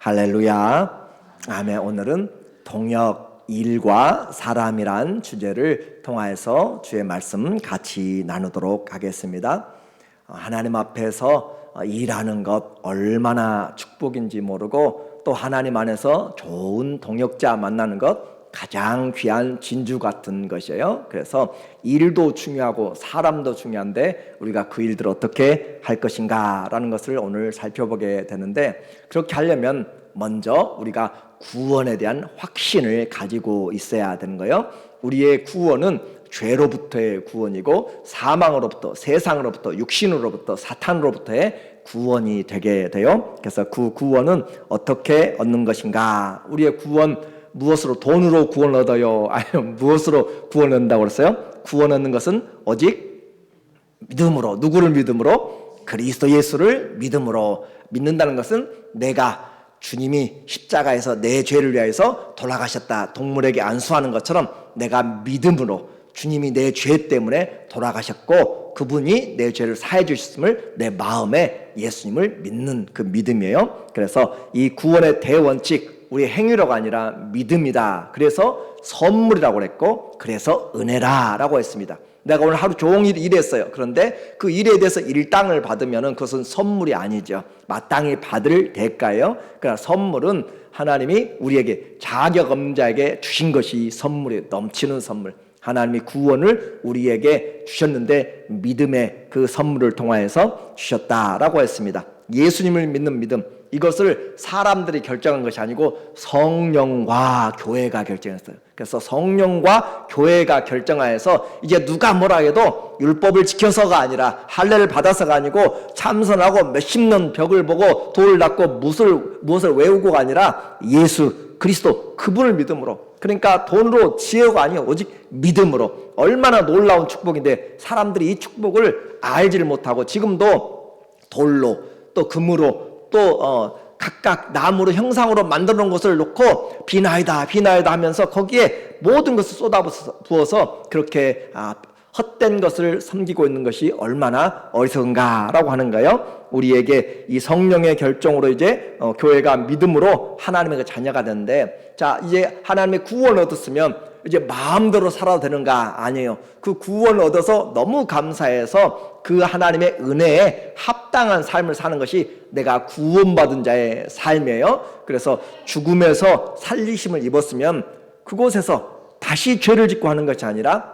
할렐루야. 아멘. 오늘은 동역, 일과 사람이란 주제를 통하여서 주의 말씀 같이 나누도록 하겠습니다. 하나님 앞에서 일하는 것 얼마나 축복인지 모르고 또 하나님 안에서 좋은 동역자 만나는 것 가장 귀한 진주 같은 것이에요. 그래서 일도 중요하고 사람도 중요한데 우리가 그 일들을 어떻게 할 것인가 라는 것을 오늘 살펴보게 되는데, 그렇게 하려면 먼저 우리가 구원에 대한 확신을 가지고 있어야 되는 거예요. 우리의 구원은 죄로부터의 구원이고 사망으로부터, 세상으로부터, 육신으로부터, 사탄으로부터의 구원이 되게 돼요. 그래서 그 구원은 어떻게 얻는 것인가? 우리의 구원 무엇으로? 돈으로 구원 얻어요? 아니면 무엇으로 구원 얻는다고 그랬어요? 구원 얻는 것은 오직 믿음으로. 누구를 믿음으로? 그리스도 예수를 믿음으로. 믿는다는 것은 내가 주님이 십자가에서 내 죄를 위하여서 돌아가셨다, 동물에게 안수하는 것처럼 내가 믿음으로 주님이 내 죄 때문에 돌아가셨고 그분이 내 죄를 사해 주셨음을 내 마음에 예수님을 믿는 그 믿음이에요. 그래서 이 구원의 대원칙, 우리의 행위로가 아니라 믿음이다. 그래서 선물이라고 그랬고, 그래서 은혜라고 했습니다. 내가 오늘 하루 종일 일했어요. 그런데 그 일에 대해서 일당을 받으면 그것은 선물이 아니죠. 마땅히 받을 대가예요. 그러나 선물은 하나님이 우리에게 자격 없는 자에게 주신 것이 선물이에요. 넘치는 선물. 하나님이 구원을 우리에게 주셨는데 믿음의 그 선물을 통하여서 주셨다라고 했습니다. 예수님을 믿는 믿음, 이것을 사람들이 결정한 것이 아니고 성령과 교회가 결정했어요. 그래서 성령과 교회가 결정하여서 이제 누가 뭐라 해도 율법을 지켜서가 아니라, 할례를 받아서가 아니고, 참선하고 몇십 년 벽을 보고 돌을 닦고 무엇을 외우고가 아니라 예수 그리스도 그분을 믿음으로, 그러니까 돈으로 지혜가 아니요 오직 믿음으로. 얼마나 놀라운 축복인데 사람들이 이 축복을 알지를 못하고 지금도 돌로 또 금으로 또 각각 나무로 형상으로 만들어 놓은 것을 놓고 비나이다 하면서 거기에 모든 것을 쏟아부어서 그렇게 헛된 것을 섬기고 있는 것이 얼마나 어리석은가라고 하는 거예요. 우리에게 이 성령의 결정으로 이제 교회가 믿음으로 하나님의 자녀가 되는데, 자 이제 하나님의 구원을 얻었으면 이제 마음대로 살아도 되는가? 아니에요. 그 구원을 얻어서 너무 감사해서 그 하나님의 은혜에 합당한 삶을 사는 것이 내가 구원받은 자의 삶이에요. 그래서 죽음에서 살리심을 입었으면 그곳에서 다시 죄를 짓고 하는 것이 아니라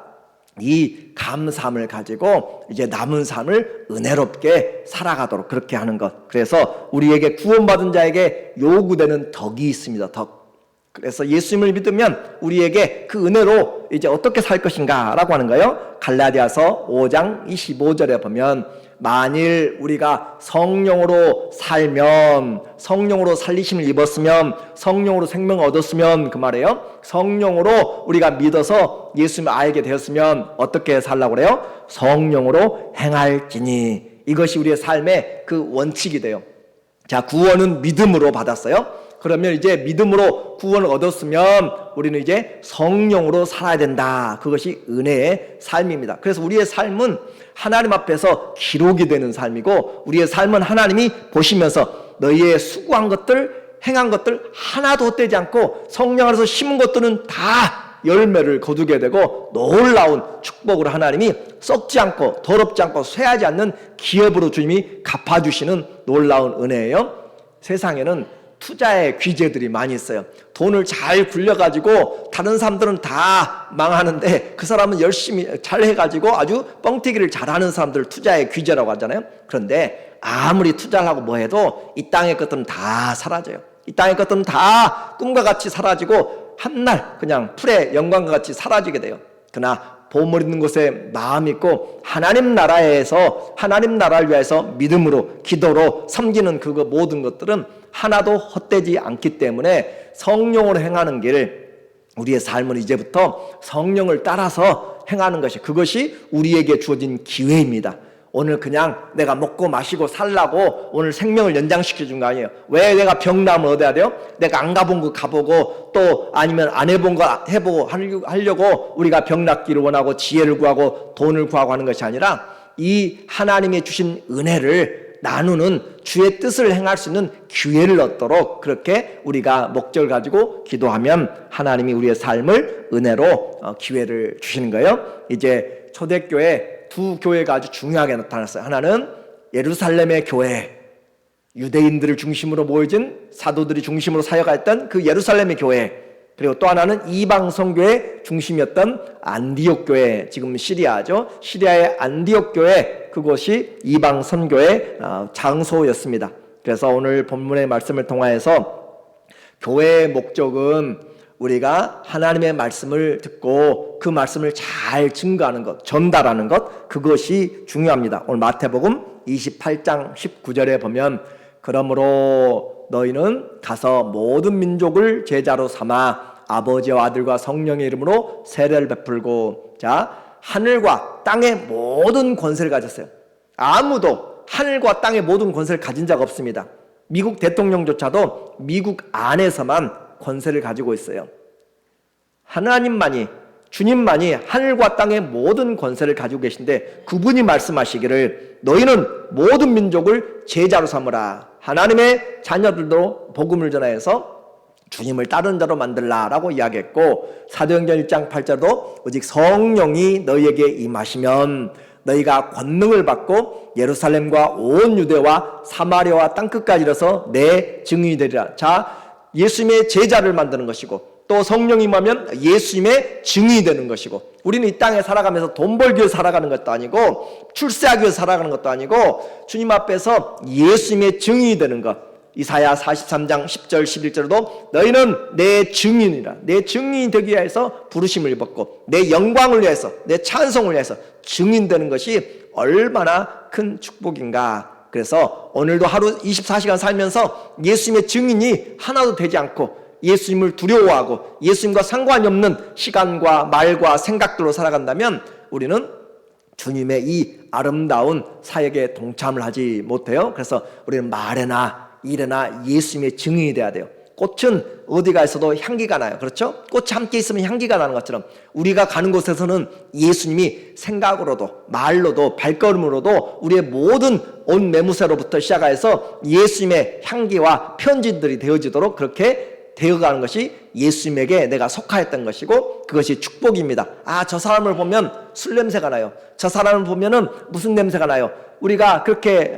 이 감사함을 가지고 이제 남은 삶을 은혜롭게 살아가도록 그렇게 하는 것. 그래서 우리에게 구원받은 자에게 요구되는 덕이 있습니다. 덕. 그래서 예수님을 믿으면 우리에게 그 은혜로 이제 어떻게 살 것인가 라고 하는 거예요. 갈라디아서 5장 25절에 보면, 만일 우리가 성령으로 살면, 성령으로 살리심을 입었으면, 성령으로 생명을 얻었으면, 그 말이에요. 성령으로 우리가 믿어서 예수님을 알게 되었으면 어떻게 살라고 그래요? 성령으로 행할지니. 이것이 우리의 삶의 그 원칙이 돼요. 자, 구원은 믿음으로 받았어요. 그러면 이제 믿음으로 구원을 얻었으면 우리는 이제 성령으로 살아야 된다. 그것이 은혜의 삶입니다. 그래서 우리의 삶은 하나님 앞에서 기록이 되는 삶이고, 우리의 삶은 하나님이 보시면서 너희의 수고한 것들, 행한 것들 하나도 헛되지 않고 성령 안에서 심은 것들은 다 열매를 거두게 되고 놀라운 축복으로 하나님이 썩지 않고 더럽지 않고 쇠하지 않는 기업으로 주님이 갚아주시는 놀라운 은혜예요. 세상에는 투자의 귀재들이 많이 있어요. 돈을 잘 굴려가지고 다른 사람들은 다 망하는데 그 사람은 열심히 잘 해가지고 아주 뻥튀기를 잘하는 사람들 투자의 귀재라고 하잖아요. 그런데 아무리 투자를 하고 뭐 해도 이 땅의 것들은 다 사라져요. 이 땅의 것들은 다 꿈과 같이 사라지고 한날 그냥 풀의 영광과 같이 사라지게 돼요. 그러나 보물 있는 곳에 마음 있고 하나님 나라에서 하나님 나라를 위해서 믿음으로 기도로 섬기는 그 모든 것들은 하나도 헛되지 않기 때문에 성령으로 행하는 길, 우리의 삶은 이제부터 성령을 따라서 행하는 것이, 그것이 우리에게 주어진 기회입니다. 오늘 그냥 내가 먹고 마시고 살라고 오늘 생명을 연장시켜 준 거 아니에요. 왜 내가 병 나면 얻어야 돼요? 내가 안 가본 거 가보고 또 아니면 안 해본 거 해보고 하려고 우리가 병 낫기를 원하고 지혜를 구하고 돈을 구하고 하는 것이 아니라 이 하나님이 주신 은혜를 나누는 주의 뜻을 행할 수 있는 기회를 얻도록 그렇게 우리가 목적을 가지고 기도하면 하나님이 우리의 삶을 은혜로 기회를 주시는 거예요. 이제 초대교회 두 교회가 아주 중요하게 나타났어요. 하나는 예루살렘의 교회, 유대인들을 중심으로 모여진 사도들이 중심으로 사역했던 그 예루살렘의 교회, 그리고 또 하나는 이방 선교의 중심이었던 안디옥 교회, 지금 시리아죠. 시리아의 안디옥 교회, 그곳이 이방 선교의 장소였습니다. 그래서 오늘 본문의 말씀을 통하여서 교회의 목적은 우리가 하나님의 말씀을 듣고 그 말씀을 잘 증거하는 것, 전달하는 것, 그것이 중요합니다. 오늘 마태복음 28장 19절에 보면 그러므로 너희는 가서 모든 민족을 제자로 삼아 아버지와 아들과 성령의 이름으로 세례를 베풀고, 자, 하늘과 땅의 모든 권세를 가졌어요. 아무도 하늘과 땅의 모든 권세를 가진 자가 없습니다. 미국 대통령조차도 미국 안에서만 권세를 가지고 있어요. 하나님만이, 주님만이 하늘과 땅의 모든 권세를 가지고 계신데 그분이 말씀하시기를 너희는 모든 민족을 제자로 삼으라. 하나님의 자녀들도 복음을 전하여서 주님을 따르는 자로 만들라라고 이야기했고, 사도행전 1장 8절도 오직 성령이 너희에게 임하시면 너희가 권능을 받고 예루살렘과 온 유대와 사마리아와 땅끝까지 이르러서 내 증인이 되리라. 자, 예수님의 제자를 만드는 것이고 또 성령이 임하면 예수님의 증인이 되는 것이고, 우리는 이 땅에 살아가면서 돈 벌기 위해서 살아가는 것도 아니고 출세하기 위해서 살아가는 것도 아니고 주님 앞에서 예수님의 증인이 되는 것. 이사야 43장 10절 11절도 너희는 내 증인이라, 내 증인이 되기 위해서 부르심을 입었고 내 영광을 위해서, 내 찬송을 위해서 증인되는 것이 얼마나 큰 축복인가. 그래서 오늘도 하루 24시간 살면서 예수님의 증인이 하나도 되지 않고 예수님을 두려워하고 예수님과 상관이 없는 시간과 말과 생각들로 살아간다면 우리는 주님의 이 아름다운 사역에 동참을 하지 못해요. 그래서 우리는 말에나 일에나 예수님의 증인이 돼야 돼요. 꽃은 어디가 있어도 향기가 나요. 그렇죠? 꽃이 함께 있으면 향기가 나는 것처럼 우리가 가는 곳에서는 예수님이 생각으로도 말로도 발걸음으로도 우리의 모든 온 매무새로부터 시작해서 예수님의 향기와 편지들이 되어지도록 그렇게 되어가는 것이 예수님에게 내가 속하였던 것이고 그것이 축복입니다. 아, 저 사람을 보면 술 냄새가 나요. 저 사람을 보면은 무슨 냄새가 나요. 우리가 그렇게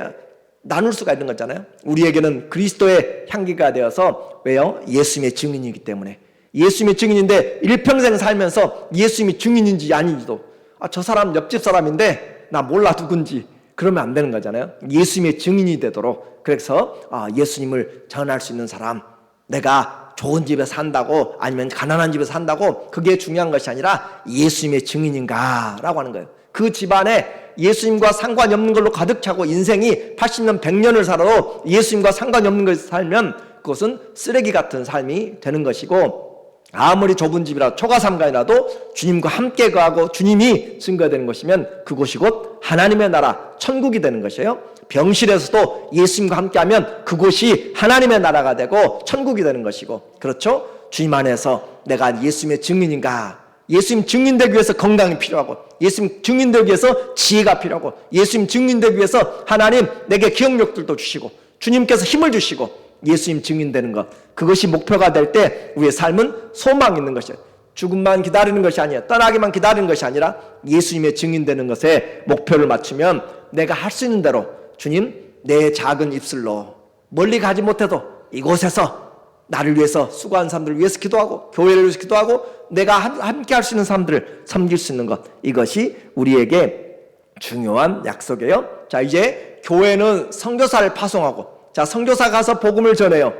나눌 수가 있는 거잖아요. 우리에게는 그리스도의 향기가 되어서, 왜요? 예수님의 증인이기 때문에. 예수님의 증인인데 일평생 살면서 예수님이 증인인지 아닌지도, 아, 저 사람 옆집 사람인데 나 몰라 누군지, 그러면 안 되는 거잖아요. 예수님의 증인이 되도록. 그래서 예수님을 전할 수 있는 사람, 내가 좋은 집에 산다고 아니면 가난한 집에 산다고 그게 중요한 것이 아니라 예수님의 증인인가 라고 하는 거예요. 그 집안에 예수님과 상관이 없는 걸로 가득 차고 인생이 80년 100년을 살아도 예수님과 상관이 없는 것을 살면 그것은 쓰레기 같은 삶이 되는 것이고, 아무리 좁은 집이라 초가삼간이라도 주님과 함께 거하고 주님이 증거되는 것이면 그곳이 곧 하나님의 나라 천국이 되는 것이에요. 병실에서도 예수님과 함께하면 그곳이 하나님의 나라가 되고 천국이 되는 것이고, 그렇죠? 주님 안에서 내가 예수님의 증인인가, 예수님 증인되기 위해서 건강이 필요하고 예수님 증인되기 위해서 지혜가 필요하고 예수님 증인되기 위해서 하나님 내게 기억력들도 주시고 주님께서 힘을 주시고 예수님 증인되는 것, 그것이 목표가 될 때 우리의 삶은 소망이 있는 것이에요. 죽음만 기다리는 것이 아니에요. 떠나기만 기다리는 것이 아니라 예수님의 증인되는 것에 목표를 맞추면 내가 할 수 있는 대로 주님, 내 작은 입술로 멀리 가지 못해도 이곳에서 나를 위해서 수고한 사람들을 위해서 기도하고 교회를 위해서 기도하고 내가 함께 할 수 있는 사람들을 섬길 수 있는 것, 이것이 우리에게 중요한 약속이에요. 자, 이제 교회는 선교사를 파송하고, 자, 선교사 가서 복음을 전해요.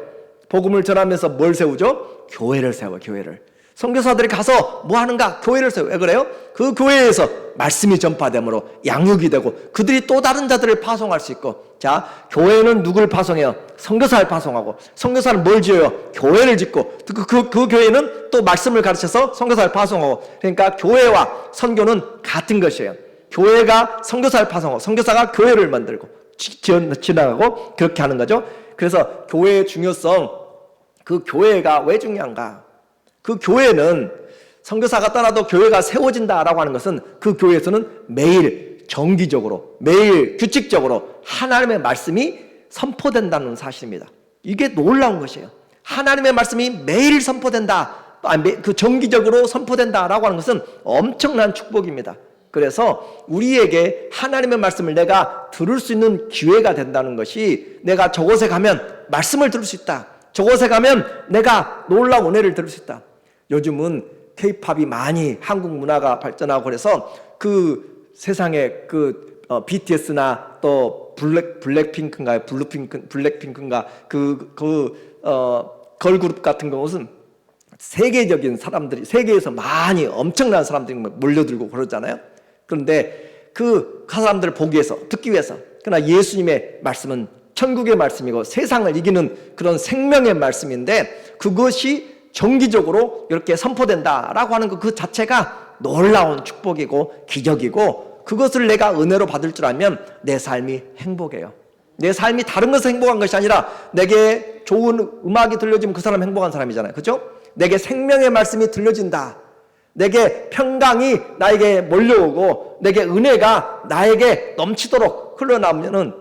복음을 전하면서 뭘 세우죠? 교회를 세워요. 교회를. 선교사들이 가서 뭐 하는가? 교회를 세워요. 왜 그래요? 그 교회에서 말씀이 전파됨으로 양육이 되고 그들이 또 다른 자들을 파송할 수 있고, 자, 교회는 누구를 파송해요? 선교사를 파송하고, 선교사는 뭘 지어요? 교회를 짓고, 그 교회는 또 말씀을 가르쳐서 선교사를 파송하고, 그러니까 교회와 선교는 같은 것이에요. 교회가 선교사를 파송하고 선교사가 교회를 만들고 지나가고 그렇게 하는 거죠. 그래서 교회의 중요성, 그 교회가 왜 중요한가? 그 교회는 선교사가 떠나도 교회가 세워진다라고 하는 것은 그 교회에서는 매일 매일 정기적으로, 매일 규칙적으로 하나님의 말씀이 선포된다는 사실입니다. 이게 놀라운 것이에요. 하나님의 말씀이 매일 선포된다, 그 정기적으로 선포된다라고 하는 것은 엄청난 축복입니다. 그래서 우리에게 하나님의 말씀을 내가 들을 수 있는 기회가 된다는 것이, 내가 저곳에 가면 말씀을 들을 수 있다, 저곳에 가면 내가 놀라운 은혜를 들을 수 있다. 요즘은 K-팝이 많이 한국 문화가 발전하고 그래서 그 세상에 BTS나 또 블랙핑크인가 걸그룹 같은 것은 세계적인 사람들이, 세계에서 많이 엄청난 사람들이 몰려들고 그러잖아요. 그런데 그 사람들을 보기 위해서, 듣기 위해서, 그러나 예수님의 말씀은 천국의 말씀이고 세상을 이기는 그런 생명의 말씀인데, 그것이 정기적으로 이렇게 선포된다라고 하는 그 자체가 놀라운 축복이고 기적이고, 그것을 내가 은혜로 받을 줄 알면 내 삶이 행복해요. 내 삶이 다른 것에서 행복한 것이 아니라, 내게 좋은 음악이 들려지면 그 사람 행복한 사람이잖아요. 그렇죠? 내게 생명의 말씀이 들려진다, 내게 평강이 나에게 몰려오고 내게 은혜가 나에게 넘치도록 흘러나오면은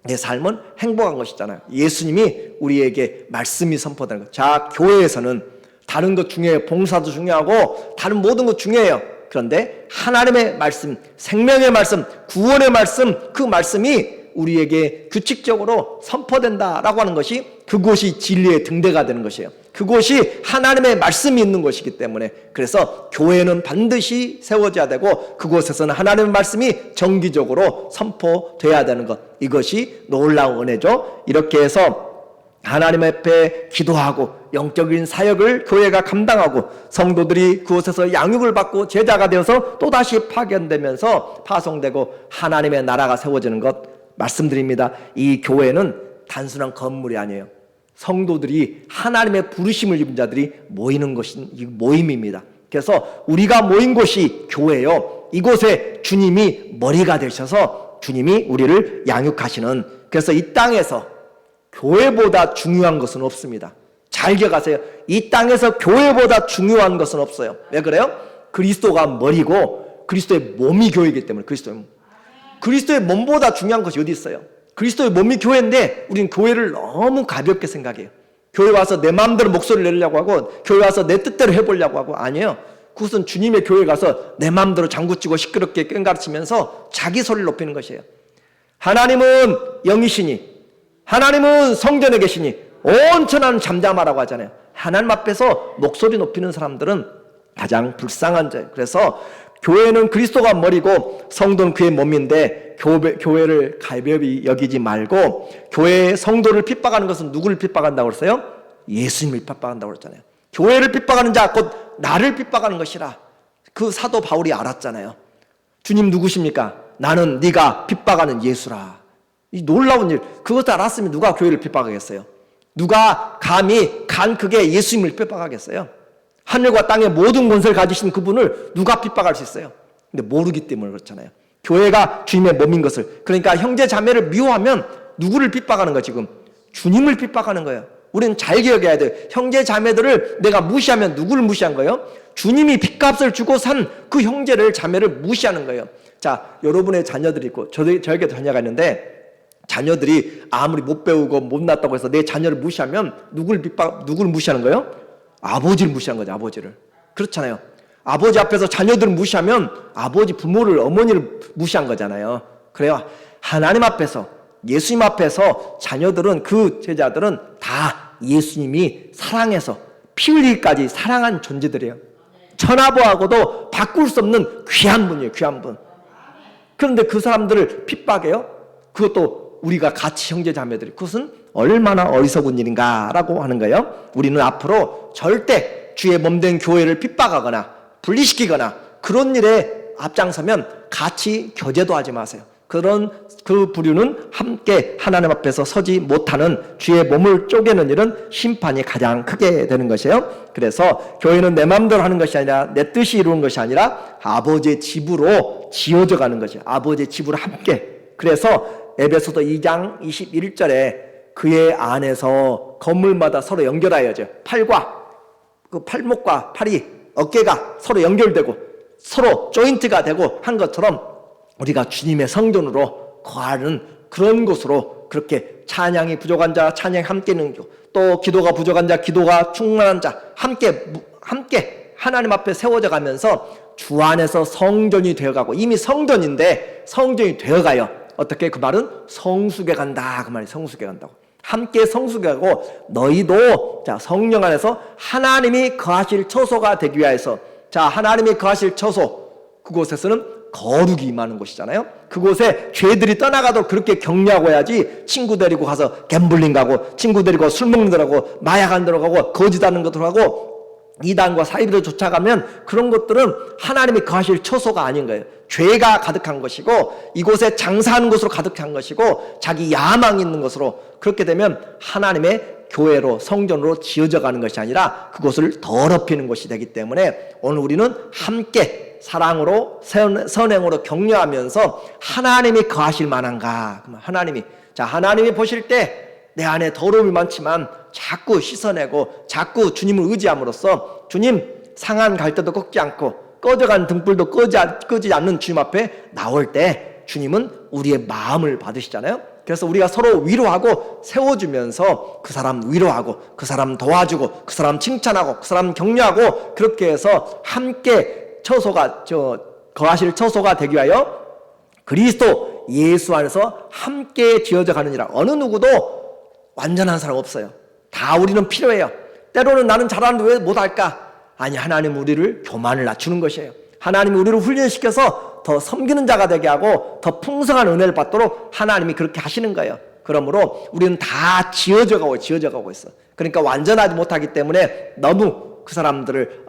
내 삶은 행복한 것이잖아요. 예수님이 우리에게 말씀이 선포되는 것. 자, 교회에서는 다른 것 중요해요. 봉사도 중요하고 다른 모든 것 중요해요. 그런데 하나님의 말씀, 생명의 말씀, 구원의 말씀, 그 말씀이 우리에게 규칙적으로 선포된다라고 하는 것이, 그곳이 진리의 등대가 되는 것이에요. 그곳이 하나님의 말씀이 있는 것이기 때문에, 그래서 교회는 반드시 세워져야 되고 그곳에서는 하나님의 말씀이 정기적으로 선포돼야 되는 것, 이것이 놀라운 은혜죠. 이렇게 해서 하나님 앞에 기도하고 영적인 사역을 교회가 감당하고 성도들이 그곳에서 양육을 받고 제자가 되어서 또다시 파견되면서 파송되고 하나님의 나라가 세워지는 것 말씀드립니다. 이 교회는 단순한 건물이 아니에요. 성도들이, 하나님의 부르심을 입은 자들이 모이는 것이 모임입니다. 그래서 우리가 모인 곳이 교회요, 이곳에 주님이 머리가 되셔서 주님이 우리를 양육하시는, 그래서 이 땅에서 교회보다 중요한 것은 없습니다. 잘 기억하세요. 이 땅에서 교회보다 중요한 것은 없어요. 왜 그래요? 그리스도가 머리고 그리스도의 몸이 교회이기 때문에. 그리스도의 몸보다 중요한 것이 어디 있어요? 그리스도의 몸이 교회인데 우리는 교회를 너무 가볍게 생각해요. 교회 와서 내 마음대로 목소리를 내려고 하고, 교회 와서 내 뜻대로 해보려고 하고. 아니에요. 그것은 주님의 교회 가서 내 마음대로 장구치고 시끄럽게 깽가르치면서 자기 소리를 높이는 것이에요. 하나님은 영이시니, 하나님은 성전에 계시니 온천한 잠잠하라고 하잖아요. 하나님 앞에서 목소리 높이는 사람들은 가장 불쌍한 자예요. 그래서 교회는 그리스도가 머리고 성도는 그의 몸인데, 교회를 가벼이 여기지 말고, 교회의 성도를 핍박하는 것은 누구를 핍박한다고 그랬어요? 예수님을 핍박한다고 그랬잖아요. 교회를 핍박하는 자 곧 나를 핍박하는 것이라 그 사도 바울이 알았잖아요. 주님 누구십니까? 나는 네가 핍박하는 예수라. 이 놀라운 일, 그것도 알았으면 누가 교회를 핍박하겠어요? 누가 감히 크게 예수님을 핍박하겠어요? 하늘과 땅의 모든 권세를 가지신 그분을 누가 핍박할 수 있어요? 근데 모르기 때문에 그렇잖아요. 교회가 주님의 몸인 것을. 그러니까 형제 자매를 미워하면 누구를 핍박하는 거야? 지금 주님을 핍박하는 거예요. 우리는 잘 기억해야 돼요. 형제 자매들을 내가 무시하면 누구를 무시한 거예요? 주님이 핏값을 주고 산 그 형제를, 자매를 무시하는 거예요. 자, 여러분의 자녀들이 있고 저에게도 자녀가 있는데, 자녀들이 아무리 못 배우고 못났다고 해서 내 자녀를 무시하면 누구를 무시하는 거예요? 아버지를 무시하는 거죠. 아버지를. 그렇잖아요. 아버지 앞에서 자녀들을 무시하면 아버지, 부모를, 어머니를 무시한 거잖아요. 그래요. 하나님 앞에서, 예수님 앞에서 자녀들은, 그 제자들은 다 예수님이 사랑해서 피 흘리기까지 사랑한 존재들이에요. 천하보하고도 바꿀 수 없는 귀한 분이에요. 귀한 분. 그런데 그 사람들을 핍박해요. 그것도 우리가 같이 형제 자매들이. 그것은 얼마나 어리석은 일인가라고 하는 거예요. 우리는 앞으로 절대 주의 몸된 교회를 핍박하거나 분리시키거나 그런 일에 앞장서면 같이 교제도 하지 마세요. 그 부류는 함께 하나님 앞에서 서지 못하는, 주의 몸을 쪼개는 일은 심판이 가장 크게 되는 것이에요. 그래서 교회는 내 마음대로 하는 것이 아니라, 내 뜻이 이루는 것이 아니라 아버지의 집으로 지어져 가는 것이에요. 아버지의 집으로 함께. 그래서 에베소서 2장 21절에 그의 안에서 건물마다 서로 연결하여져, 그 팔목과 팔이, 어깨가 서로 연결되고 서로 조인트가 되고 한 것처럼 우리가 주님의 성전으로 거하는 그런 곳으로 그렇게 찬양이 부족한 자 찬양 함께 있는 또 기도가 부족한 자 기도가 충만한 자 함께 하나님 앞에 세워져 가면서 주 안에서 성전이 되어가고 이미 성전인데 성전이 되어가요. 어떻게 그 말은 성숙해 간다 그 말이 성숙해 간다고 함께 성숙해 가고 너희도 자 성령 안에서 하나님이 거하실 처소가 되기 위하여서 자 하나님이 거하실 처소 그곳에서는 거룩이 임하는 곳이잖아요. 그곳에 죄들이 떠나가도록 그렇게 격려하고 해야지 친구 데리고 가서 갬블링 가고 친구 데리고 술 먹는 데라고 마약 안 들어가고 거짓하는 거 들어가고 이단과 사이비를 쫓아가면 그런 것들은 하나님이 거하실 처소가 아닌 거예요. 죄가 가득한 것이고 이곳에 장사하는 것으로 가득한 것이고 자기 야망이 있는 것으로 그렇게 되면 하나님의 교회로 성전으로 지어져 가는 것이 아니라 그곳을 더럽히는 것이 되기 때문에 오늘 우리는 함께 사랑으로 선행으로 격려하면서 하나님이 거하실 만한가 하나님이 보실 때 내 안에 더러움이 많지만 자꾸 씻어내고 자꾸 주님을 의지함으로써 주님 상한 갈대도 꺾지 않고 꺼져간 등불도 끄지 않는 주님 앞에 나올 때 주님은 우리의 마음을 받으시잖아요. 그래서 우리가 서로 위로하고 세워주면서 그 사람 위로하고 그 사람 도와주고 그 사람 칭찬하고 그 사람 격려하고 그렇게 해서 함께 거하실 처소가 되기 위하여 그리스도 예수 안에서 함께 지어져 가느니라. 어느 누구도 완전한 사람 없어요. 다 우리는 필요해요. 때로는 나는 잘하는데 왜 못할까? 아니 하나님 우리를 교만을 낮추는 것이에요. 하나님이 우리를 훈련시켜서 더 섬기는 자가 되게 하고 더 풍성한 은혜를 받도록 하나님이 그렇게 하시는 거예요. 그러므로 우리는 다 지어져 가고 있어. 그러니까 완전하지 못하기 때문에 너무 그 사람들을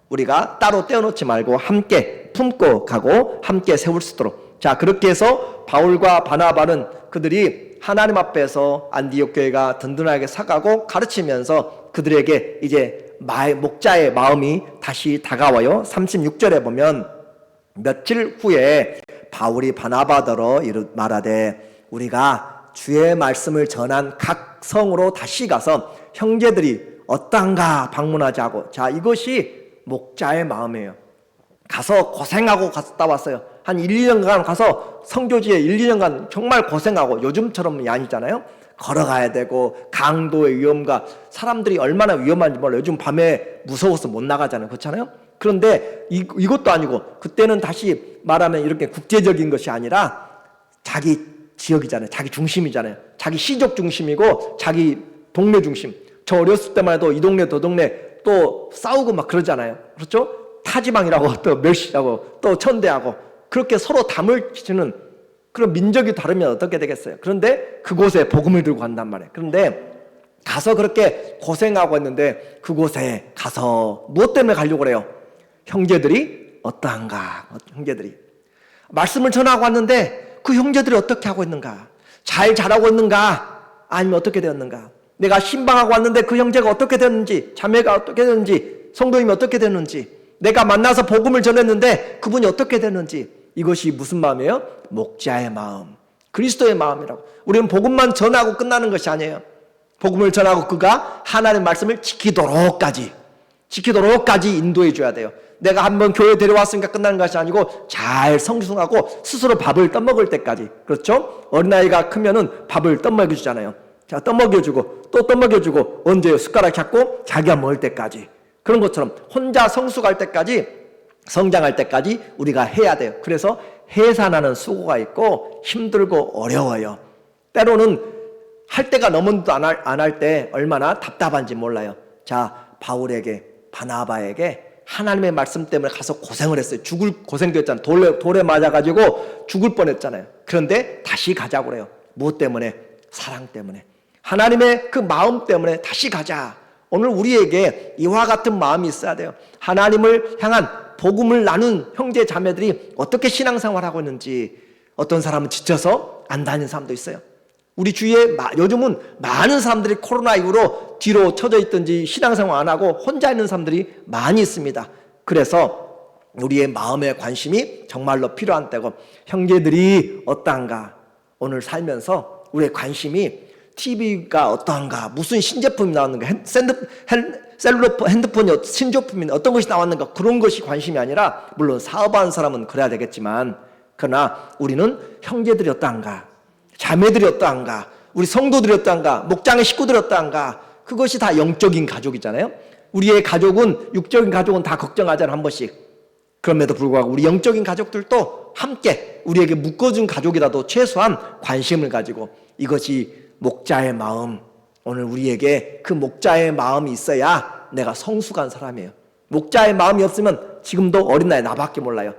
우리가 따로 떼어놓지 말고 함께 품고 가고 함께 세울 수 있도록 자 그렇게 해서 바울과 바나바는 그들이 하나님 앞에서 안디옥 교회가 든든하게 서가고 가르치면서 그들에게 이제 목자의 마음이 다시 다가와요. 36절에 보면 며칠 후에 바울이 바나바더러 말하되 우리가 주의 말씀을 전한 각 성으로 다시 가서 형제들이 어떠한가 방문하자고. 자 이것이 목자의 마음이에요. 가서 고생하고 갔다 왔어요. 한 1, 2년간 가서 성교지에 1, 2년간 정말 고생하고 요즘처럼 아니잖아요. 걸어가야 되고 강도의 위험과 사람들이 얼마나 위험한지 몰라요. 요즘 밤에 무서워서 못 나가잖아요. 그렇잖아요. 그런데 이것도 아니고 그때는 다시 말하면 이렇게 국제적인 것이 아니라 자기 지역이잖아요. 자기 중심이잖아요. 자기 시족 중심이고 자기 동네 중심. 저 어렸을 때만 해도 이 동네 저 동네 또 싸우고 막 그러잖아요. 그렇죠? 타지방이라고 또 멸시하고 또 천대하고 그렇게 서로 담을 치는 그런 민족이 다르면 어떻게 되겠어요? 그런데 그곳에 복음을 들고 간단 말이에요. 그런데 가서 그렇게 고생하고 있는데 그곳에 가서 무엇 때문에 가려고 그래요? 형제들이 어떠한가? 형제들이 말씀을 전하고 왔는데 그 형제들이 어떻게 하고 있는가? 잘 자라고 있는가? 아니면 어떻게 되었는가? 내가 신방하고 왔는데 그 형제가 어떻게 됐는지, 자매가 어떻게 됐는지, 성도님이 어떻게 됐는지, 내가 만나서 복음을 전했는데 그분이 어떻게 됐는지, 이것이 무슨 마음이에요? 목자의 마음, 그리스도의 마음이라고. 우리는 복음만 전하고 끝나는 것이 아니에요. 복음을 전하고 그가 하나님의 말씀을 지키도록까지 인도해 줘야 돼요. 내가 한번 교회 데려왔으니까 끝나는 것이 아니고 잘 성숙하고 스스로 밥을 떠먹을 때까지. 그렇죠? 어린아이가 크면은 밥을 떠먹여 주잖아요. 자, 떠먹여주고 또 떠먹여주고 언제 숟가락 잡고 자기가 먹을 때까지. 그런 것처럼 혼자 성숙할 때까지, 성장할 때까지 우리가 해야 돼요. 그래서 해산하는 수고가 있고 힘들고 어려워요. 때로는 할 때가 넘어도 안 할 때 얼마나 답답한지 몰라요. 자, 바울에게, 바나바에게 하나님의 말씀 때문에 가서 고생을 했어요. 죽을 고생도 했잖아요. 돌에 맞아가지고 죽을 뻔했잖아요. 그런데 다시 가자고 그래요. 무엇 때문에? 사랑 때문에. 하나님의 그 마음 때문에 다시 가자. 오늘 우리에게 이와 같은 마음이 있어야 돼요. 하나님을 향한 복음을 나눈 형제 자매들이 어떻게 신앙생활하고 있는지. 어떤 사람은 지쳐서 안 다니는 사람도 있어요. 우리 주위에 요즘은 많은 사람들이 코로나 이후로 뒤로 쳐져 있든지 신앙생활 안 하고 혼자 있는 사람들이 많이 있습니다. 그래서 우리의 마음의 관심이 정말로 필요한 때고, 형제들이 어떠한가, 오늘 살면서 우리의 관심이 TV가 어떠한가, 무슨 신제품이 나왔는가, 셀룰러 핸드폰이 신제품이 어떤 것이 나왔는가, 그런 것이 관심이 아니라, 물론 사업하는 사람은 그래야 되겠지만 그러나 우리는 형제들이 어떠한가, 자매들이 어떠한가, 우리 성도들이 어떠한가, 목장의 식구들이 어떠한가, 그것이 다 영적인 가족이잖아요. 우리의 가족은, 육적인 가족은 다 걱정하잖아요, 한 번씩. 그럼에도 불구하고 우리 영적인 가족들도 함께 우리에게 묶어준 가족이라도 최소한 관심을 가지고, 이것이 목자의 마음, 오늘 우리에게 그 목자의 마음이 있어야 내가 성숙한 사람이에요. 목자의 마음이 없으면 지금도 어린 나이 나밖에 몰라요.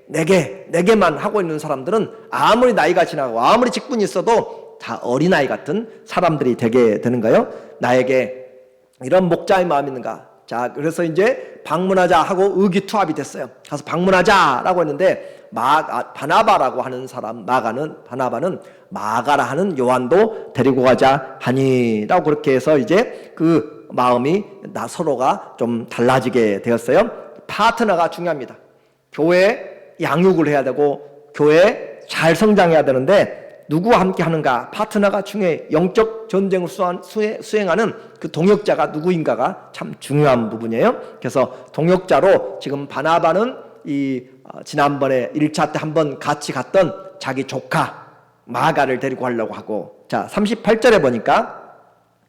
내게만 하고 있는 사람들은 아무리 나이가 지나고 아무리 직분이 있어도 다 어린아이 같은 사람들이 되게 되는 거예요. 나에게 이런 목자의 마음이 있는가. 자, 그래서 이제 방문하자 하고 의기투합이 됐어요. 가서 방문하자라고 했는데 바나바라고 하는 사람, 바나바는 마가라 하는 요한도 데리고 가자 하니라고 그렇게 해서 이제 그 마음이 서로가 좀 달라지게 되었어요. 파트너가 중요합니다. 교회 양육을 해야 되고 교회 잘 성장해야 되는데 누구와 함께 하는가, 파트너가 중요해. 영적 전쟁을 수행하는 그 동역자가 누구인가가 참 중요한 부분이에요. 그래서 동역자로 지금 바나바는 지난번에 1차 때 한번 같이 갔던 자기 조카 마가를 데리고 가려고 하고, 자 38절에 보니까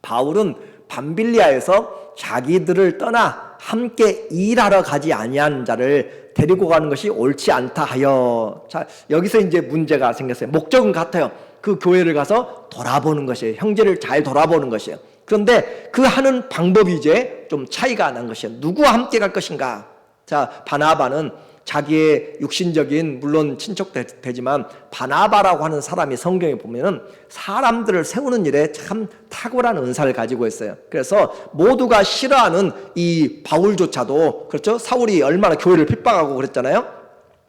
바울은 밤빌리아에서 자기들을 떠나 함께 일하러 가지 아니한 자를 데리고 가는 것이 옳지 않다 하여. 자, 여기서 이제 문제가 생겼어요. 목적은 같아요. 그 교회를 가서 돌아보는 것이에요. 형제를 잘 돌아보는 것이에요. 그런데 그 하는 방법이 이제 좀 차이가 난 것이에요. 누구와 함께 갈 것인가. 자, 바나바는 자기의 육신적인, 물론 친척되지만 바나바라고 하는 사람이 성경에 보면은 사람들을 세우는 일에 참 탁월한 은사를 가지고 있어요. 그래서 모두가 싫어하는 이 바울조차도, 그렇죠? 사울이 얼마나 교회를 핍박하고 그랬잖아요.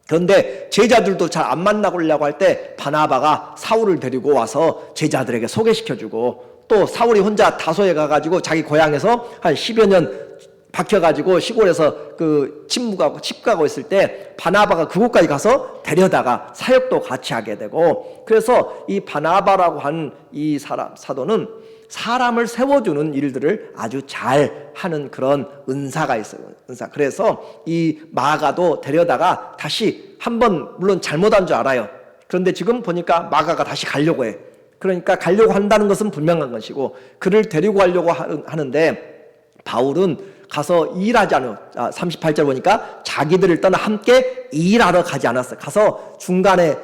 그런데 제자들도 잘 안 만나려고 할 때 바나바가 사울을 데리고 와서 제자들에게 소개시켜주고, 또 사울이 혼자 다소에 가가지고 자기 고향에서 한 10여 년 박혀가지고 시골에서 그 칩가고 있을 때 바나바가 그곳까지 가서 데려다가 사역도 같이 하게 되고, 그래서 이 바나바라고 하는 이 사도는 사람을 세워주는 일들을 아주 잘 하는 그런 은사가 있어요. 은사. 그래서 이 마가도 데려다가 다시 한번, 물론 잘못한 줄 알아요. 그런데 지금 보니까 마가가 다시 가려고 해. 그러니까 가려고 한다는 것은 분명한 것이고, 그를 데리고 가려고 하는데 바울은 가서 일하지 않아요. 38절 보니까 자기들을 떠나 함께 일하러 가지 않았어요. 가서 중간에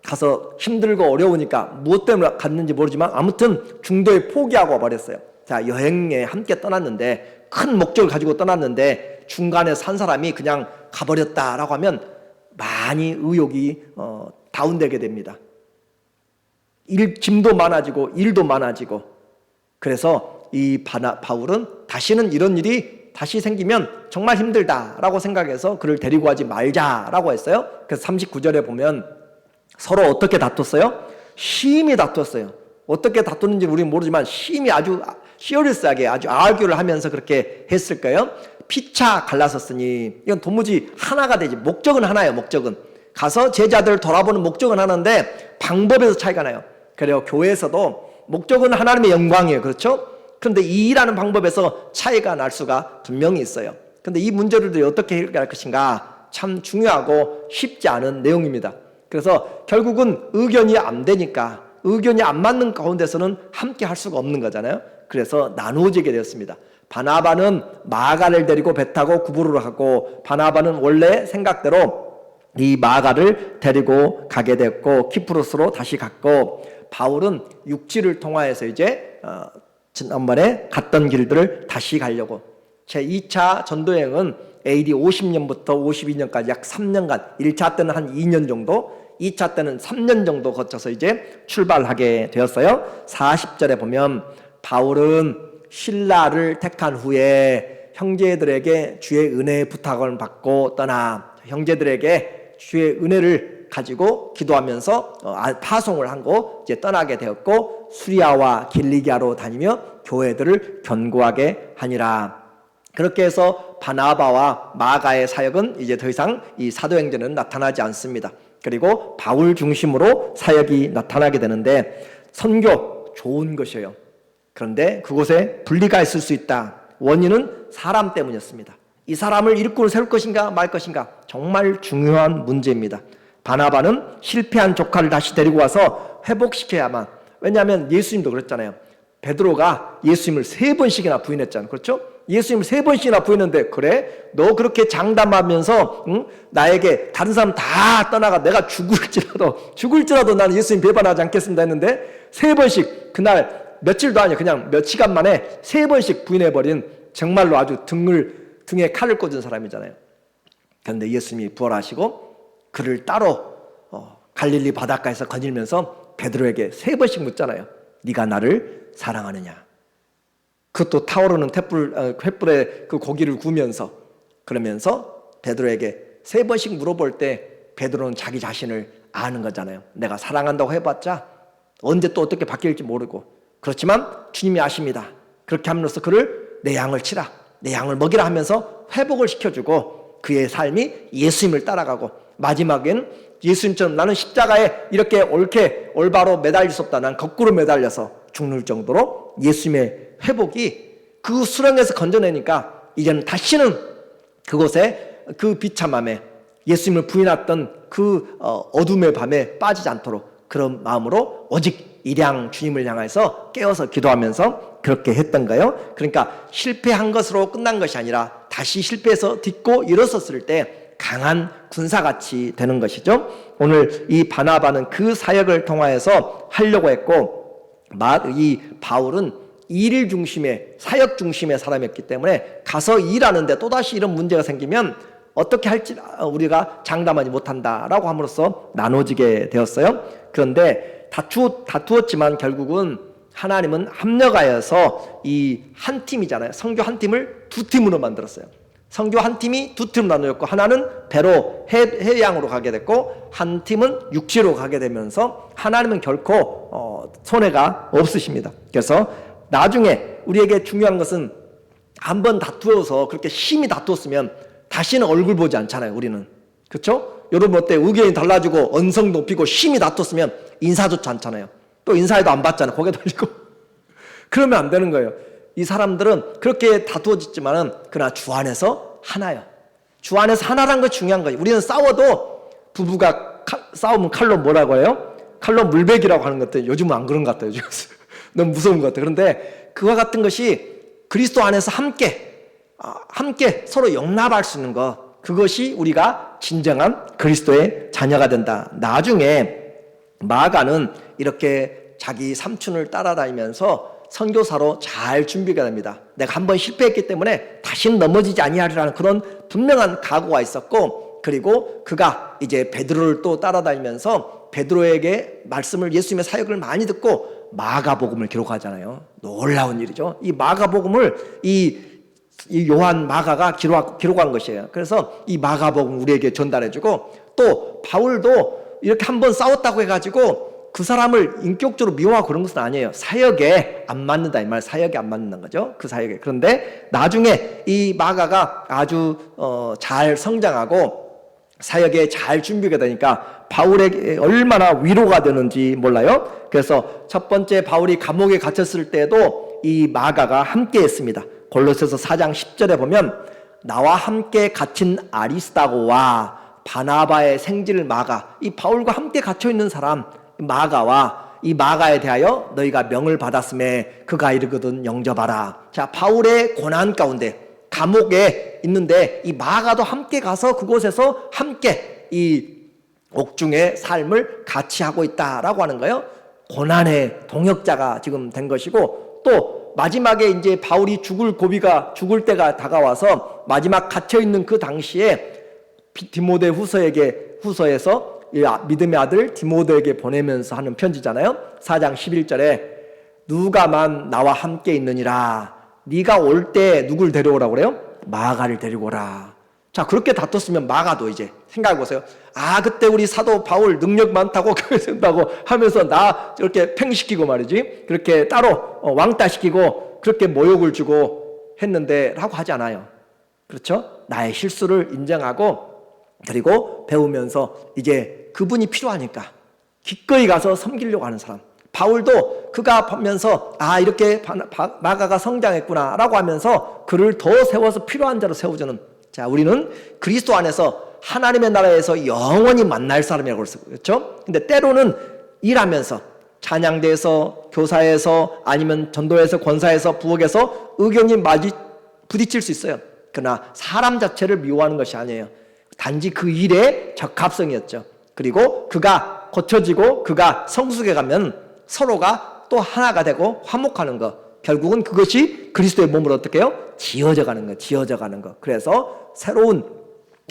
가서 힘들고 어려우니까 무엇 때문에 갔는지 모르지만 아무튼 중도에 포기하고 버렸어요. 자, 여행에 함께 떠났는데, 큰 목적을 가지고 떠났는데 중간에 산 사람이 그냥 가버렸다라고 하면 많이 의욕이 다운되게 됩니다. 짐도 많아지고 일도 많아지고. 그래서 이 바울은 다시는 이런 일이 다시 생기면 정말 힘들다라고 생각해서 그를 데리고 가지 말자라고 했어요. 그래서 39절에 보면 서로 어떻게 다퉜어요? 심히 다퉜어요. 어떻게 다퉜는지 우리는 모르지만 심히 아주 시어리스하게 아주 아규를 하면서 그렇게 했을 거예요. 피차 갈라섰으니, 이건 도무지 하나가 되지. 목적은 하나예요. 목적은 가서 제자들을 돌아보는 목적은 하나인데 방법에서 차이가 나요. 그래요. 교회에서도 목적은 하나님의 영광이에요. 그렇죠? 그런데 이 일하는 방법에서 차이가 날 수가 분명히 있어요. 그런데 이 문제를 어떻게 해결할 것인가 참 중요하고 쉽지 않은 내용입니다. 그래서 결국은 의견이 안 되니까, 의견이 안 맞는 가운데서는 함께 할 수가 없는 거잖아요. 그래서 나누어지게 되었습니다. 바나바는 마가를 데리고 배 타고 구부로로 가고, 바나바는 원래 생각대로 이 마가를 데리고 가게 됐고 키프로스로 다시 갔고, 바울은 육지를 통하여서 이제 지난번에 갔던 길들을 다시 가려고. 제2차 전도여행은 AD 50년부터 52년까지 약 3년간, 1차 때는 한 2년 정도, 2차 때는 3년 정도 거쳐서 이제 출발하게 되었어요. 40절에 보면 바울은 신라를 택한 후에 형제들에게 주의 은혜의 부탁을 받고 떠나, 형제들에게 주의 은혜를 가지고 기도하면서 파송을 하고 이제 떠나게 되었고, 수리아와 길리기아로 다니며 교회들을 견고하게 하니라. 그렇게 해서 바나바와 마가의 사역은 이제 더 이상 이 사도행전은 나타나지 않습니다. 그리고 바울 중심으로 사역이 나타나게 되는데, 선교 좋은 것이에요. 그런데 그곳에 분리가 있을 수 있다. 원인은 사람 때문이었습니다. 이 사람을 일꾼을 세울 것인가 말 것인가 정말 중요한 문제입니다. 바나바는 실패한 조카를 다시 데리고 와서 회복시켜야만. 왜냐하면 예수님도 그랬잖아요. 베드로가 예수님을 3번씩이나 부인했잖아요. 그렇죠? 예수님을 3번씩이나 부인했는데, 그래? 너 그렇게 장담하면서 나에게 다른 사람 다 떠나가 내가 죽을지라도 나는 예수님 배반하지 않겠습니다 했는데 3번씩, 그날 며칠도 아니에요. 그냥 몇 시간 만에 3번씩 부인해버린, 정말로 아주 등에 칼을 꽂은 사람이잖아요. 그런데 예수님이 부활하시고 그를 따로 갈릴리 바닷가에서 거닐면서 베드로에게 3번씩 묻잖아요. 네가 나를 사랑하느냐? 그것도 타오르는 횃불에 그 고기를 구우면서, 그러면서 베드로에게 3번씩 물어볼 때 베드로는 자기 자신을 아는 거잖아요. 내가 사랑한다고 해봤자 언제 또 어떻게 바뀔지 모르고, 그렇지만 주님이 아십니다. 그렇게 함으로써 그를 내 양을 치라, 내 양을 먹이라 하면서 회복을 시켜주고 그의 삶이 예수님을 따라가고, 마지막에는 예수님처럼 나는 십자가에 이렇게 옳게 올바로 매달릴 수 없다, 난 거꾸로 매달려서 죽는 정도로 예수님의 회복이 그 수렁에서 건져내니까 이제는 다시는 그곳에 그 비참함에 예수님을 부인했던 그 어둠의 밤에 빠지지 않도록 그런 마음으로 오직 일양 주님을 향해서 깨어서 기도하면서 그렇게 했던 거예요. 그러니까 실패한 것으로 끝난 것이 아니라 다시 실패해서 딛고 일어섰을 때 강한 군사같이 되는 것이죠. 오늘 이 바나바는 그 사역을 통하여서 하려고 했고, 이 바울은 일 중심의, 사역 중심의 사람이었기 때문에 가서 일하는데 또다시 이런 문제가 생기면 어떻게 할지 우리가 장담하지 못한다라고 함으로써 나눠지게 되었어요. 그런데 다투었지만 결국은 하나님은 합력하여서 이 한 팀이잖아요. 선교 한 팀을 2팀으로 만들었어요. 선교 한 팀이 2팀으로 나누었고, 하나는 배로 해양으로 가게 됐고, 한 팀은 육지로 가게 되면서 하나님은 결코 손해가 없으십니다. 그래서 나중에 우리에게 중요한 것은 한번 다투어서 그렇게 심히 다투었으면 다시는 얼굴 보지 않잖아요, 우리는. 그렇죠? 여러분 어때? 의견이 달라지고 언성 높이고 심히 다투었으면 인사조차 않잖아요. 또 인사해도 안 받잖아요. 고개 돌리고. 그러면 안 되는 거예요. 이 사람들은 그렇게 다투어졌지만은 그러나 주 안에서 하나요. 주 안에서 하나란 거 중요한 거예요. 우리는 싸워도 부부가 싸우면 칼로 뭐라고 해요? 칼로 물베기라고 하는 것들, 요즘은 안 그런 것 같아요. 요즘 너무 무서운 것 같아요. 그런데 그와 같은 것이 그리스도 안에서 함께 서로 용납할 수 있는 것, 그것이 우리가 진정한 그리스도의 자녀가 된다. 나중에 마가는 이렇게 자기 삼촌을 따라다니면서 선교사로 잘 준비가 됩니다. 내가 한번 실패했기 때문에 다시는 넘어지지 아니하리라는 그런 분명한 각오가 있었고, 그리고 그가 이제 베드로를 또 따라다니면서 베드로에게 말씀을, 예수님의 사역을 많이 듣고 마가복음을 기록하잖아요. 놀라운 일이죠. 이 마가복음을 이 요한 마가가 기록한 것이에요. 그래서 이 마가복음 우리에게 전달해주고, 또 바울도 이렇게 한번 싸웠다고 해가지고 그 사람을 인격적으로 미워하고 그런 것은 아니에요. 사역에 안 맞는다, 이 말. 사역에 안 맞는 거죠. 그 사역에. 그런데 나중에 이 마가가 아주 잘 성장하고 사역에 잘 준비가 되니까 바울에게 얼마나 위로가 되는지 몰라요. 그래서 첫 번째 바울이 감옥에 갇혔을 때도 이 마가가 함께 했습니다. 골로새서 4장 10절에 보면 나와 함께 갇힌 아리스다고와 바나바의 생질 마가, 이 바울과 함께 갇혀있는 사람 마가와 이 마가에 대하여 너희가 명을 받았음에 그가 이르거든 영접하라. 자, 바울의 고난 가운데 감옥에 있는데 이 마가도 함께 가서 그곳에서 함께 이 옥중의 삶을 같이 하고 있다라고 하는 거예요. 고난의 동역자가 지금 된 것이고, 또 마지막에 이제 바울이 죽을 때가 다가와서 마지막 갇혀 있는 그 당시에 디모데 후서에서 믿음의 아들 디모데에게 보내면서 하는 편지잖아요. 4장 11절에 누가만 나와 함께 있느니라. 네가 올 때 누굴 데려오라고 그래요? 마가를 데리고 오라. 자, 그렇게 다퉜으면 마가도 이제 생각해보세요. 아, 그때 우리 사도 바울 능력 많다고 교회 된다고 하면서 나 이렇게 팽시키고 말이지, 그렇게 따로 왕따시키고 그렇게 모욕을 주고 했는데 라고 하지 않아요. 그렇죠? 나의 실수를 인정하고, 그리고 배우면서 이제 그분이 필요하니까 기꺼이 가서 섬기려고 하는 사람. 바울도 그가 보면서 아, 이렇게 마가가 성장했구나 라고 하면서 그를 더 세워서 필요한 자로 세워주는, 자, 우리는 그리스도 안에서 하나님의 나라에서 영원히 만날 사람이라고 그랬어요. 그렇죠? 근데 때로는 일하면서 찬양대에서, 교사에서, 아니면 전도에서, 권사에서, 부엌에서 의견이 부딪힐 수 있어요. 그러나 사람 자체를 미워하는 것이 아니에요. 단지 그 일의 적합성이었죠. 그리고 그가 고쳐지고 그가 성숙해 가면 서로가 또 하나가 되고 화목하는 것, 결국은 그것이 그리스도의 몸으로 어떻게 해요? 지어져 가는 거, 지어져 가는 거. 그래서 새로운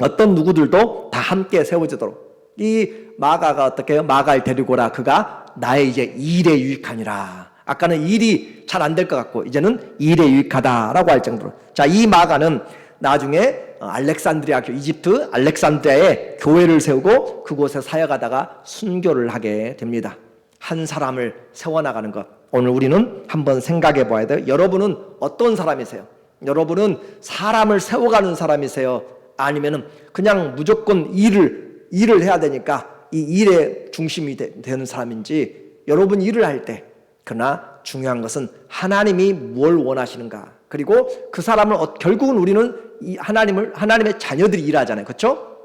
어떤 누구들도 다 함께 세워지도록, 이 마가가 어떻게 해요? 마가를 데리고 오라. 그가 나의 이제 일에 유익하니라. 아까는 일이 잘 안 될 것 같고 이제는 일에 유익하다라고 할 정도로. 자, 이 마가는 나중에 알렉산드리아, 이집트 알렉산드리아에 교회를 세우고 그곳에 사역하다가 순교를 하게 됩니다. 한 사람을 세워나가는 것, 오늘 우리는 한번 생각해 봐야 돼요. 여러분은 어떤 사람이세요? 여러분은 사람을 세워가는 사람이세요? 아니면은 그냥 무조건 일을 해야 되니까 이 일의 중심이 되는 사람인지, 여러분 일을 할 때, 그러나 중요한 것은 하나님이 뭘 원하시는가, 그리고 그 사람을 결국은 우리는 이 하나님의 자녀들이 일하잖아요. 그렇죠?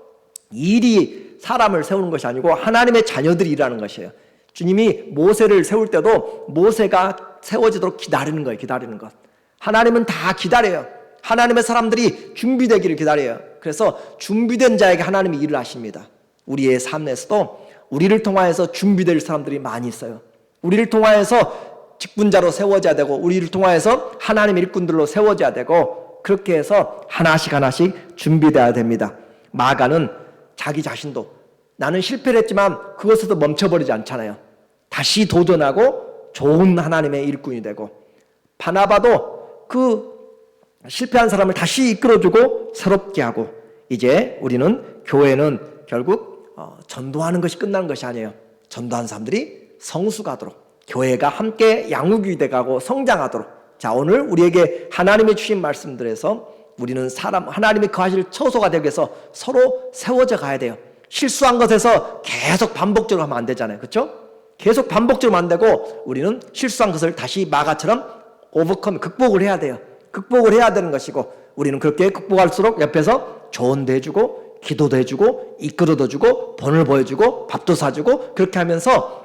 일이 사람을 세우는 것이 아니고 하나님의 자녀들이 일하는 것이에요. 주님이 모세를 세울 때도 모세가 세워지도록 기다리는 거예요. 기다리는 것. 하나님은 다 기다려요. 하나님의 사람들이 준비되기를 기다려요. 그래서 준비된 자에게 하나님이 일을 하십니다. 우리의 삶에서도 우리를 통하여서 준비될 사람들이 많이 있어요. 우리를 통하여서 직분자로 세워져야 되고, 우리를 통하여서 하나님의 일꾼들로 세워져야 되고, 그렇게 해서 하나씩 준비되어야 됩니다. 마가는 자기 자신도 나는 실패를 했지만 그것에서 멈춰버리지 않잖아요. 다시 도전하고 좋은 하나님의 일꾼이 되고, 바나바도 그 실패한 사람을 다시 이끌어주고 새롭게 하고, 이제 우리는 교회는 결국 전도하는 것이 끝나는 것이 아니에요. 전도하는 사람들이 성숙하도록, 교회가 함께 양육이 돼가고 성장하도록. 자, 오늘 우리에게 하나님이 주신 말씀들에서 우리는 하나님이 거하실 처소가 되기 위해서 서로 세워져 가야 돼요. 실수한 것에서 계속 반복적으로 하면 안 되잖아요. 그렇죠? 계속 반복적으로 안 되고, 우리는 실수한 것을 다시 마가처럼 극복을 해야 돼요. 극복을 해야 되는 것이고, 우리는 그렇게 극복할수록 옆에서 조언도 해주고 기도도 해주고 이끌어도 주고 본을 보여주고 밥도 사주고, 그렇게 하면서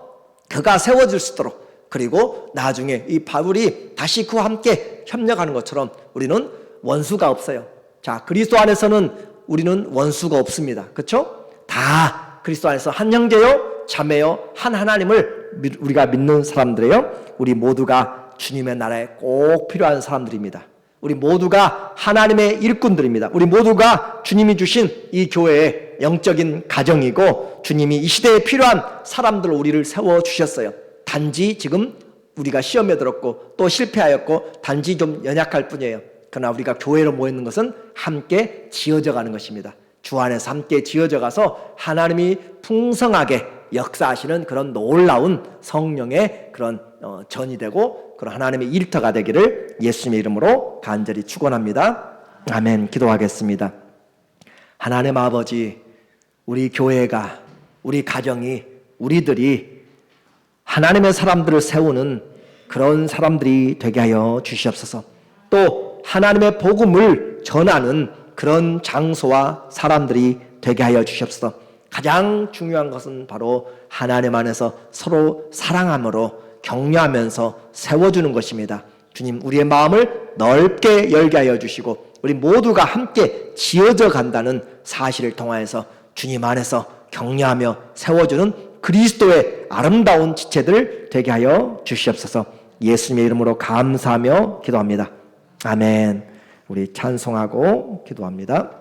그가 세워질 수 있도록, 그리고 나중에 이 바울이 다시 그와 함께 협력하는 것처럼 우리는 원수가 없어요. 자, 그리스도 안에서는 우리는 원수가 없습니다. 그렇죠? 다 그리스도 안에서 한 형제요 자매요 한 하나님을 우리가 믿는 사람들이에요. 우리 모두가 주님의 나라에 꼭 필요한 사람들입니다. 우리 모두가 하나님의 일꾼들입니다. 우리 모두가 주님이 주신 이 교회의 영적인 가정이고, 주님이 이 시대에 필요한 사람들로 우리를 세워주셨어요. 단지 지금 우리가 시험에 들었고 또 실패하였고 단지 좀 연약할 뿐이에요. 그러나 우리가 교회로 모이는 것은 함께 지어져 가는 것입니다. 주 안에서 함께 지어져 가서 하나님이 풍성하게 역사하시는 그런 놀라운 성령의 그런 전이 되고, 그런 하나님의 일터가 되기를 예수님의 이름으로 간절히 축원합니다. 아멘. 기도하겠습니다. 하나님 아버지, 우리 교회가, 우리 가정이, 우리들이 하나님의 사람들을 세우는 그런 사람들이 되게 하여 주시옵소서. 또 하나님의 복음을 전하는 그런 장소와 사람들이 되게 하여 주시옵소서. 가장 중요한 것은 바로 하나님 안에서 서로 사랑함으로 격려하면서 세워주는 것입니다. 주님, 우리의 마음을 넓게 열게 하여 주시고 우리 모두가 함께 지어져 간다는 사실을 통하여서 주님 안에서 격려하며 세워주는 그리스도의 아름다운 지체들 되게 하여 주시옵소서. 예수님의 이름으로 감사하며 기도합니다. 아멘. 우리 찬송하고 기도합니다.